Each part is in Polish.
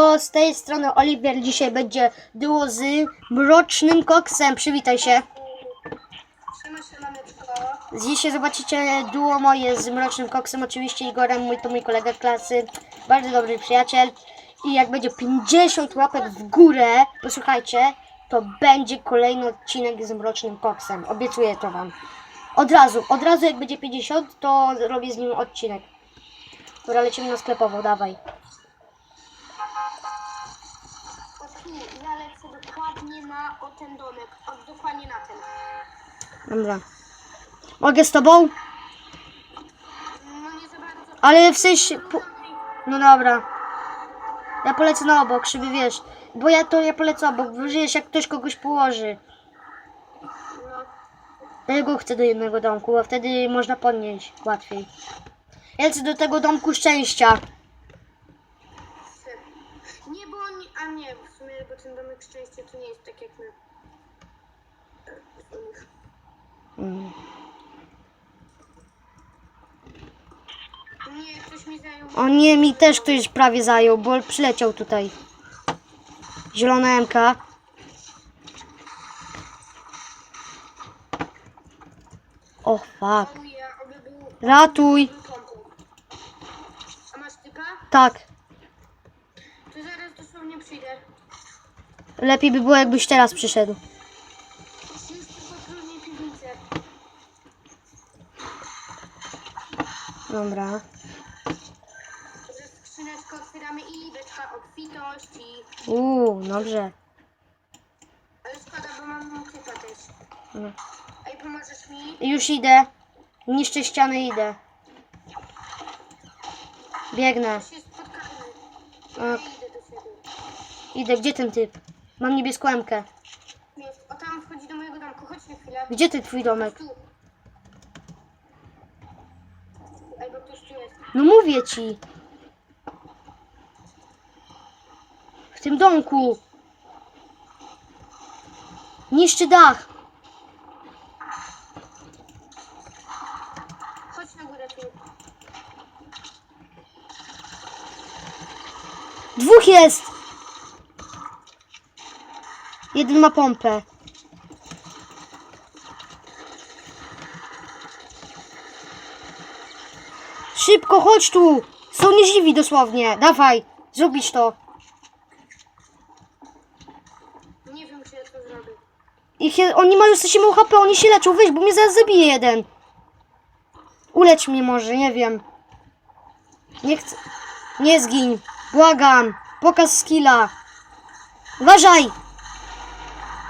Z tej strony Oliver, dzisiaj będzie duo z Mrocznym Koksem. Przywitaj się. Dzisiaj zobaczycie duo moje z Mrocznym Koksem, oczywiście Igorem, to mój kolega klasy, bardzo dobry przyjaciel. I jak będzie 50 łapek w górę, posłuchajcie, to będzie kolejny odcinek z Mrocznym Koksem. Obiecuję to wam. Od razu jak będzie 50, to robię z nim odcinek. Dobra, lecimy na sklepową, dawaj. Ja lecę dokładnie na ten domek, dokładnie na ten. Dobra. Mogę z tobą? No nie za bardzo. Ale w sensie... No dobra. Ja polecę na obok, żeby wiesz. Bo ja polecę obok, wiesz, jak ktoś kogoś położy. Tego chcę do jednego domku, bo wtedy można podnieść łatwiej. Ja lecę do tego domku szczęścia. Nie, bo oni... A nie, w sumie, bo ten domek szczęścia to nie jest tak jak my. Nie, ktoś mi zajął. O nie, mi też ktoś prawie zajął, bo przyleciał tutaj. Zielona MK. O fuck. Ratuj. A masz typa? Tak. To zaraz dosłownie przyjdę. Lepiej by było, jakbyś teraz przyszedł. Już tylko trudniej piwnicę. Dobra. Dobrze, skrzyneczkę otwieramy i beczka obfitości. Dobrze. Ale szkoda, bo mam typa też. No. Ej, pomożesz mi? Już idę. Niszczę ściany, idę. Biegnę. Się spotkamy. O, Ja idę do siebie. idę. Gdzie ten typ? Mam niebieską MK. Jest. O, tam wchodzi do mojego domku. Chodź na chwilę. Gdzie ty twój domek? Tu. Ej, bo ktoś tu jest. No mówię ci. W tym domku. Niszczy dach. Chodź na górę tu. Dwóch jest. Jeden ma pompę. Szybko, chodź tu. Są nieźliwi dosłownie. Dawaj, zrobić to. Nie wiem, czy ja to zrobię. Oni mają 107 HP, oni się leczą. Weź, bo mnie zaraz zabije jeden. Ulecz mnie może, nie wiem. Nie chcę. Nie zgiń. Błagam. Pokaz skilla. Uważaj.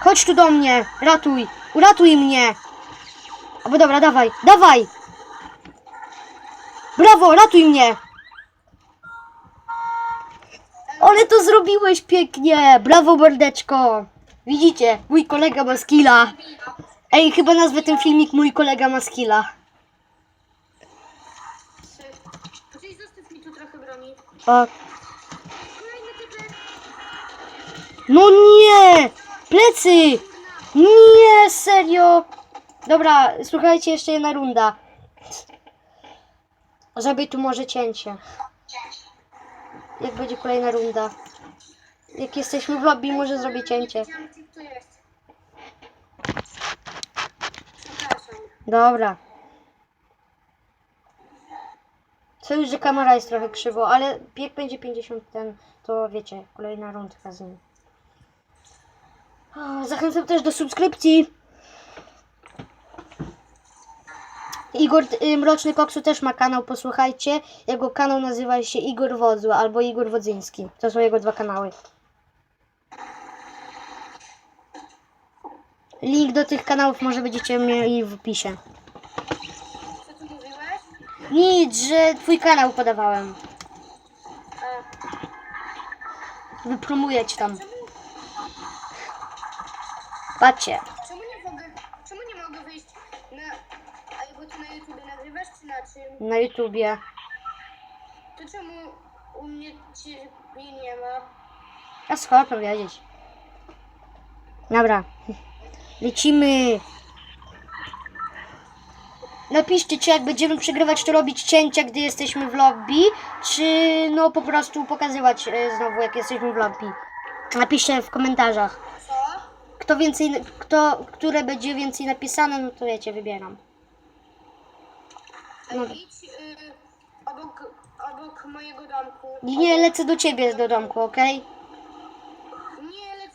Chodź tu do mnie. Ratuj. Uratuj mnie. Albo dobra, dawaj. Dawaj. Brawo, ratuj mnie. Ale to zrobiłeś pięknie. Brawo, mordeczko. Widzicie, mój kolega ma skilla. Ej, chyba nazwę ten filmik Mój kolega ma skilla. Czyli zostaw mi tu trochę broni. O. Kolejny typek. No nie! Plecy! Nie, serio! Dobra, słuchajcie, jeszcze jedna runda. Zrobię tu może cięcie. Jak będzie kolejna runda. Jak jesteśmy w lobby, może zrobię cięcie. Wiedziałam, gdzie tu jest. Przepraszam. Dobra. Co już, że kamera jest trochę krzywo, ale jak będzie 50 to wiecie, kolejna rundka z nim. Zachęcam też do subskrypcji. Igor Mroczny Koksu też ma kanał, posłuchajcie. Jego kanał nazywa się Igor Wodzu albo Igor Wodzyński. To są jego dwa kanały. Link do tych kanałów może będziecie mieli w opisie. Co tu mówiłeś? Nic, że twój kanał podawałem. Wypromuję ci tam. Patrzcie. Czemu nie mogę wyjść na... A bo ty na YouTube nagrywasz, czy na czym? Na YouTubie. To czemu u mnie ciebie nie ma? Ja skoro powiedzieć. Dobra. Lecimy. napiszcie, czy jak będziemy przegrywać, to robić cięcia, gdy jesteśmy w lobby, czy no po prostu pokazywać znowu, jak jesteśmy w lobby. Napiszcie w komentarzach. Co? Które będzie więcej napisane, no to wiecie, wybieram. No. Idź obok mojego domku. Nie, lecę do ciebie do domku, okej? Nie, leć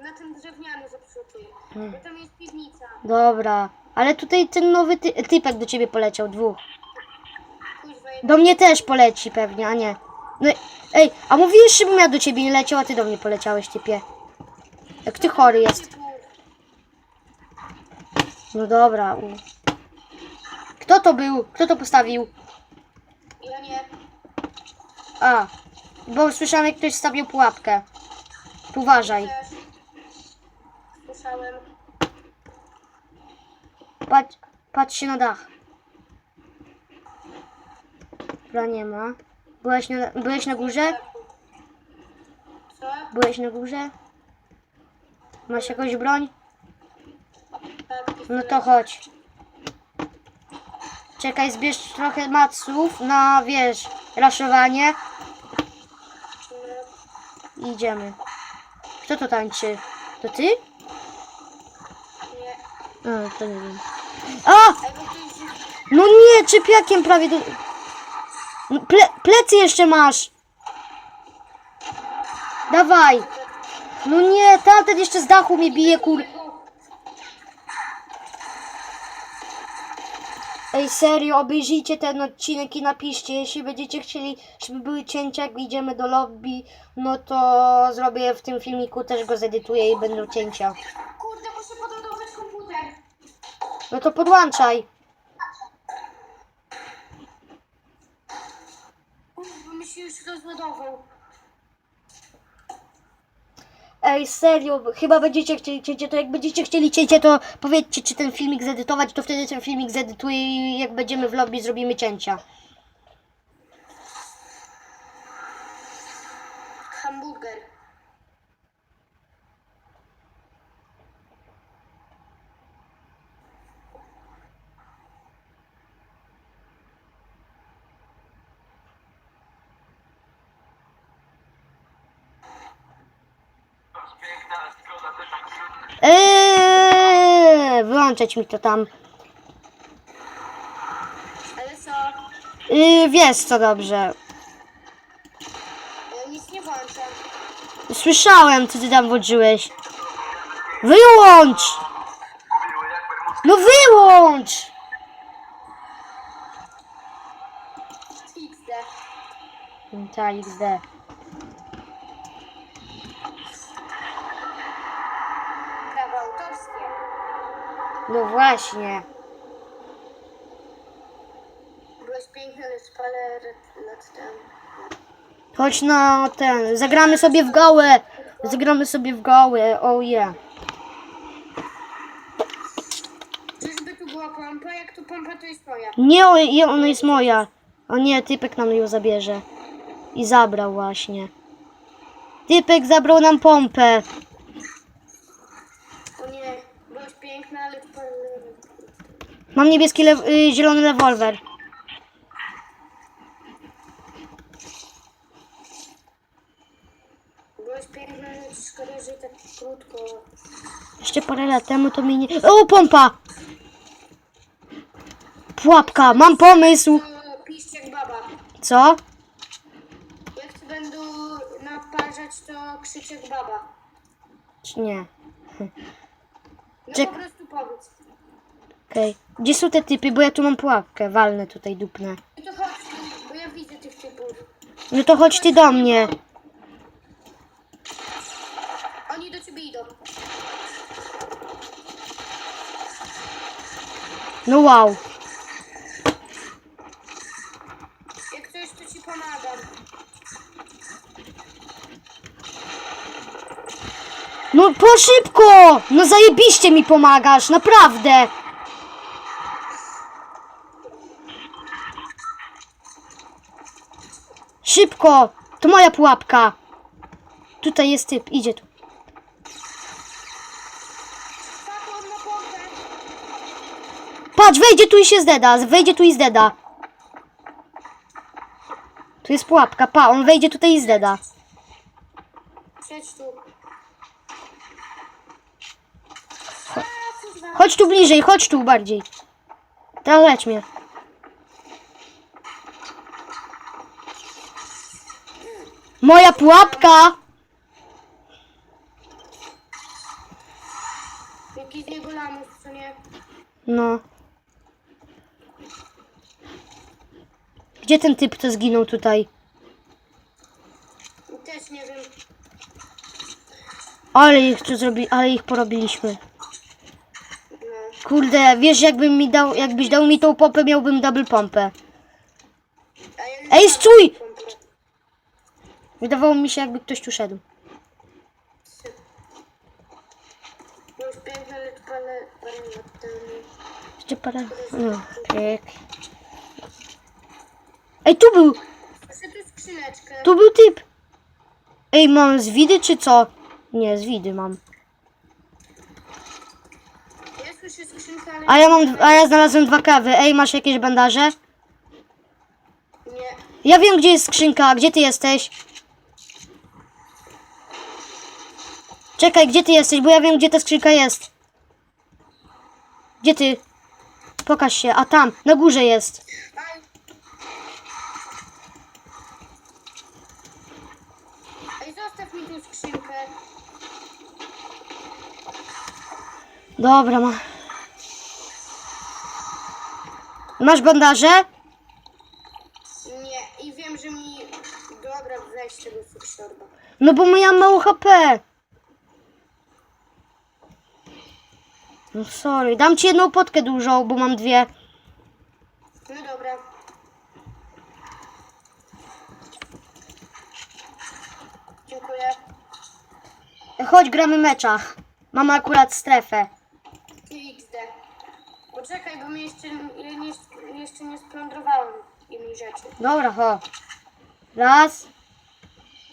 na ten drewniany zepsuty. Bo tam jest piwnica. Dobra, ale tutaj ten nowy typek do ciebie poleciał, 2. Kuźwa, Do mnie też poleci pewnie, a nie. No, ej, a mówiłeś, żebym ja do ciebie nie leciał, a ty do mnie poleciałeś, typie. Jak ty chory jest. No dobra. Kto to był? Kto to postawił? Ja nie. A, bo słyszałem, jak ktoś stawił pułapkę. Uważaj. Też. Słyszałem. Patrz się na dach. Dobra, nie ma. Byłeś na górze? Co? Byłeś na górze? Masz jakąś broń? Tak, No to chodź. Czekaj, zbierz trochę maców na, wiesz, raszowanie. I idziemy. Kto to tańczy? To ty? nie. A, to nie wiem. A! Ej, bo to jest... No nie, czepiakiem prawie do... No, plecy jeszcze masz! Dawaj! No nie, tamten jeszcze z dachu mnie bije, kur... Ej, serio, obejrzyjcie ten odcinek i napiszcie, jeśli będziecie chcieli, żeby były cięcia, jak idziemy do lobby, no to zrobię w tym filmiku, też go zedytuję i będą cięcia. Kurde, muszę podładować komputer. No to podłączaj. Bo mi się już rozładował. Ej, serio, chyba będziecie chcieli cięcie, to jak będziecie chcieli cięcie, to powiedzcie, czy ten filmik zedytować, to wtedy ten filmik zedytuję i jak będziemy w lobby, zrobimy cięcia. Hamburger. Wyłączać mi to tam. Ale co? Wiesz co, dobrze. Ja nic nie włączam. Słyszałem, co ty tam włączyłeś. Wyłącz! No wyłącz! XD. Ta XD. Prawa autorskie. No właśnie. Byłeś piękny, lecz parę lat temu. Chodź na ten. Zagramy sobie w gałę. Zagramy sobie w gałę. Oh yeah. Czyżby tu była pompa? Jak tu pompa, to jest moja. Nie, ona jest moja. O nie, typek nam ją zabierze. I zabrał właśnie. Typek zabrał nam pompę. O nie, byłeś piękna, ale tu parę... Mam niebieski, zielony rewolwer. Byłeś piękna, ale szkoda, że tak krótko. Jeszcze parę lat temu to mnie nie... O, pompa! Pułapka, mam pomysł. Piszcie jak baba. Co? Jak ci będą naparzać, to krzycz jak baba. Czy nie? No Czek- po prostu powiedz. Okej. Gdzie są te typy? Bo ja tu mam pułapkę. Walnę tutaj, dupnę. I to chodź, bo ja widzę tych typów. No to chodź ty do mnie. Oni do ciebie idą. No wow. Jak coś, to ci pomagam. No po szybko! No zajebiście mi pomagasz, naprawdę. Szybko! To moja pułapka. Tutaj jest typ, idzie tu. Tak, on na pompę. Patrz, wejdzie tu i się zdeda. Wejdzie tu i zdeda. Tu jest pułapka. Pa, on wejdzie tutaj i zdeda. Siedź tu. A, kurwa. Chodź tu bliżej, chodź tu bardziej. Teraz leć mnie. Moja pułapka! Jaki z niego lamus, co nie? No. Gdzie ten typ, co zginął tutaj? Też nie wiem. Ale ich porobiliśmy. No. Kurde, wiesz, jakbyś dał mi tą pompę, miałbym double pompę. A ja nie Ej, mam stój! pompy. Wydawało mi się, jakby ktoś tu szedł. Już piękne, lecz parę lat temu. Jeszcze parę... No, tak. Ej, tu był! Proszę tu skrzyneczkę. Tu był typ! Ej, mam zwidy czy co? Nie, zwidy mam. Ja słyszę skrzynkę, ale... A ja znalazłem 2 kawy. Ej, masz jakieś bandaże? Nie. Ja wiem, gdzie jest skrzynka. Gdzie ty jesteś? Czekaj, gdzie ty jesteś, bo ja wiem, gdzie ta skrzynka jest. Gdzie ty? Pokaż się. A tam, na górze jest. Aj. Ej, zostaw mi tu skrzynkę. Dobra, Masz bandaże? Nie. I wiem, że mi... Dobra, weź tego fuksiorba. No bo ja mam mało HP. No sorry. Dam ci jedną potkę dużą, bo mam 2. No dobra. Dziękuję. Chodź, gramy mecza. Mam akurat strefę. XD. Poczekaj, bo my jeszcze nie splądrowałem innych rzeczy. Dobra, ho. Raz.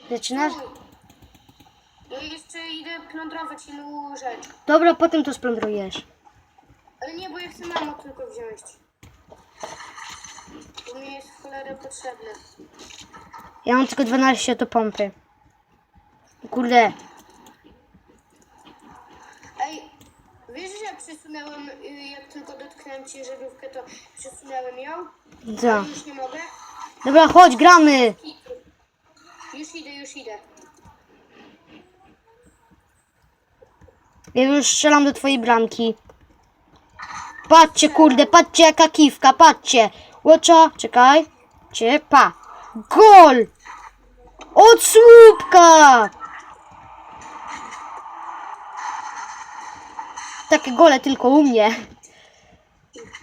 Zaczynasz? Ja jeszcze idę plądrować inną rzecz. Dobra, potem to splądrujesz. Ale nie, bo ja chcę mamo tylko wziąć. Bo mi jest w cholerę potrzebne. Ja mam tylko 12 do pompy. Kurde. Ej, wiesz, że ja przesunęłem, jak tylko dotknąłem ciężarówkę, to przesunęłem ją? Co? Ale już nie mogę? Dobra, chodź, gramy. Już idę. Ja już strzelam do twojej bramki. Patrzcie, kurde, patrzcie jaka kiwka, patrzcie. Łocza, czekaj. Pa. Gol! Od słupka! Takie gole tylko u mnie.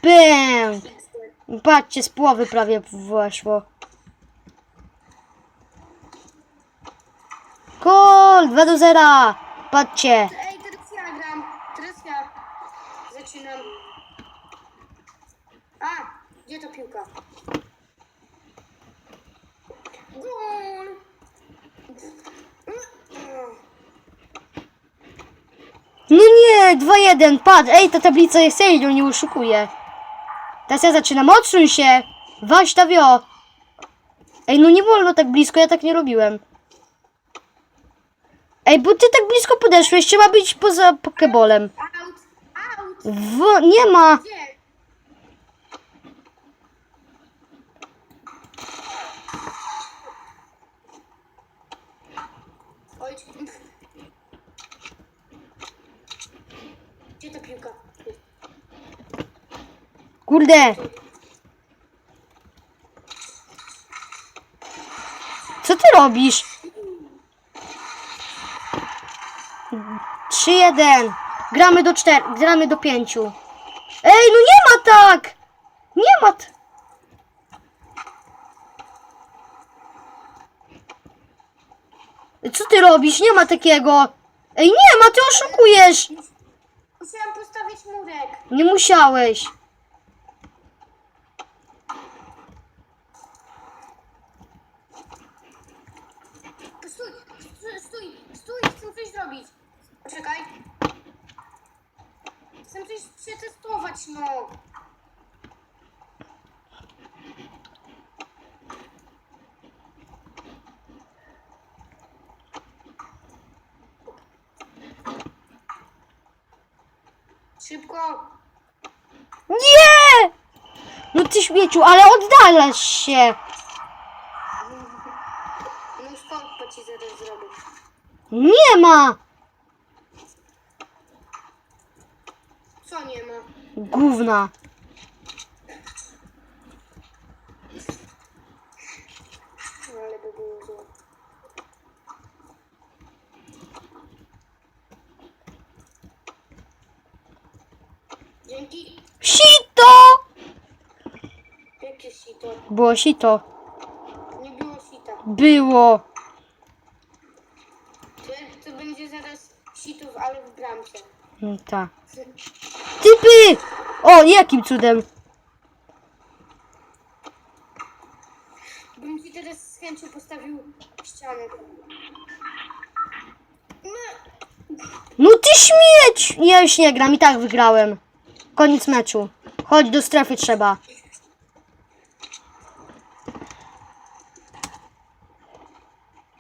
Bęk! Patrzcie, z połowy prawie weszło. Gol! 2-0! Patrzcie. Ej, teraz ja gram. Teraz ja zaczynam. A, gdzie ta piłka? Gol! No nie, 2-1, patrz, ej, ta tablica jest serio, nie oszukuje. Teraz ja zaczynam, odsuń się, waś ta wio. Ej, no nie wolno tak blisko, ja tak nie robiłem. Ej, bo ty tak blisko podeszłeś, trzeba być poza pokebolem. Out! Nie ma. Gdzie? Oj, gdzie ta piłka? Kurde. Co ty robisz? 3-1. Gramy do 4, gramy do 5. Ej, no nie ma tak! Nie ma Co ty robisz? Nie ma takiego. Ej, nie ma, ty oszukujesz. Musiałam postawić murek. Nie musiałeś. Stój, chcę coś zrobić. Poczekaj. Chcę coś przetestować, no. Szybko. Nie! No ty śmieciu, ale oddalasz się. No skąd ci zaraz zrobię? Nie ma. Co nie ma? Gówna. No ale by było zło. Dzięki. Sito! Jakie sito? Było sito. Nie było sita. Było. To będzie zaraz sitów, ale w bramce. Tak. Typy! O, jakim cudem? Bym ci teraz z chęcią postawił ścianę. No ty śmieć! Ja już nie gram, i tak wygrałem. Koniec meczu. Chodź, do strefy trzeba.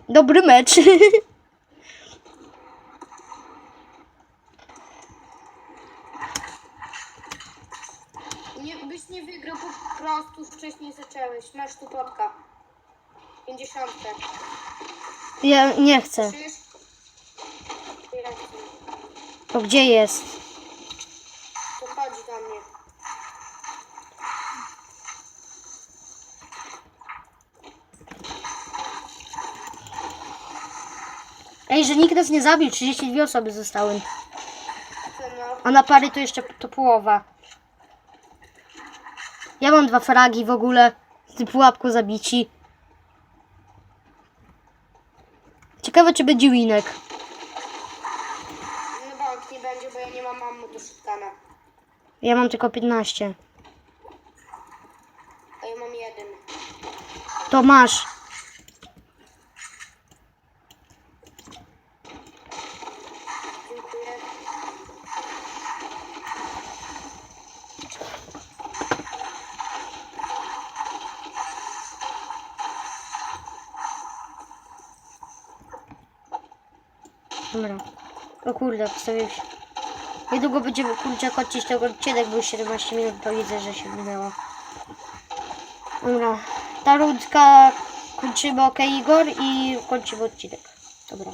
Dobry mecz. Nie, byś nie wygrał, po prostu wcześniej zacząłeś. Masz tu potka. 50. Ja nie chcę. Krzyż. To gdzie jest? To chodź do mnie. Ej, że nikt nas nie zabił. 32 osoby zostały. To no. A na pary to jeszcze to połowa. Ja mam 2 fragi w ogóle. Z tym pułapką zabici. Ciekawe, czy będzie winek. No bank nie będzie, bo ja nie mam mammu do szytkana. Ja mam tylko 15. A ja mam 1. To masz. Dziękuję. Dobra. O kurde, postawiłem się. Niedługo będziemy, kurczę, kończyć tego odcinek, bo już 17 minut, to widzę, że się minęło. Dobra. Ta rundka kończymy, ok, Igor, i kończymy odcinek. Dobra.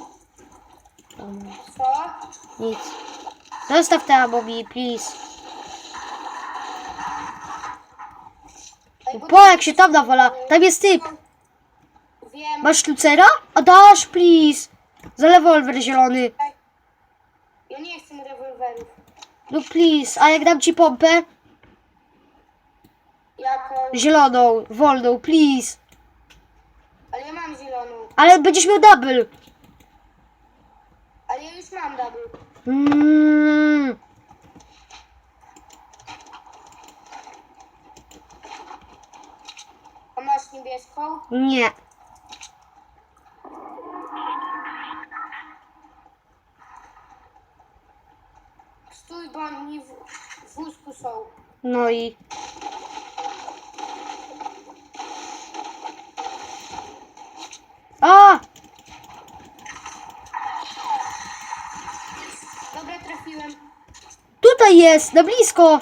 Co? Nic. Zostaw te abobi, please. Ej, bo Po, jak się tam nawala. Tam jest typ. wiem. Masz lucera? A dasz, please. Za rewolwer zielony. Ja nie chcę rewolwerów. No please. A jak dam ci pompę? Jaką? Zieloną, wolną, please. Ale ja mam zieloną. Ale będziesz miał double. Ale ja już mam double. A masz niebieską? Nie. Stój, bo oni w wózku są. No i... A! Dobra, trafiłem. Tutaj jest, na blisko.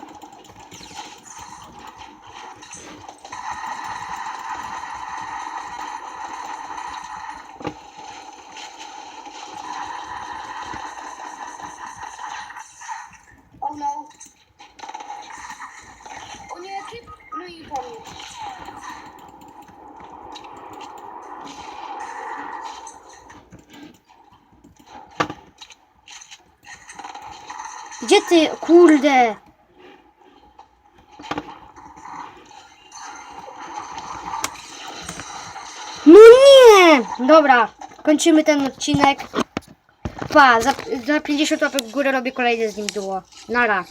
Oh no. O nie, typ. No i po mnie. Gdzie ty? Kurde. No nie! Dobra, kończymy ten odcinek. Pa, za 50 łapek w górę robię kolejne z nim duo. Nara.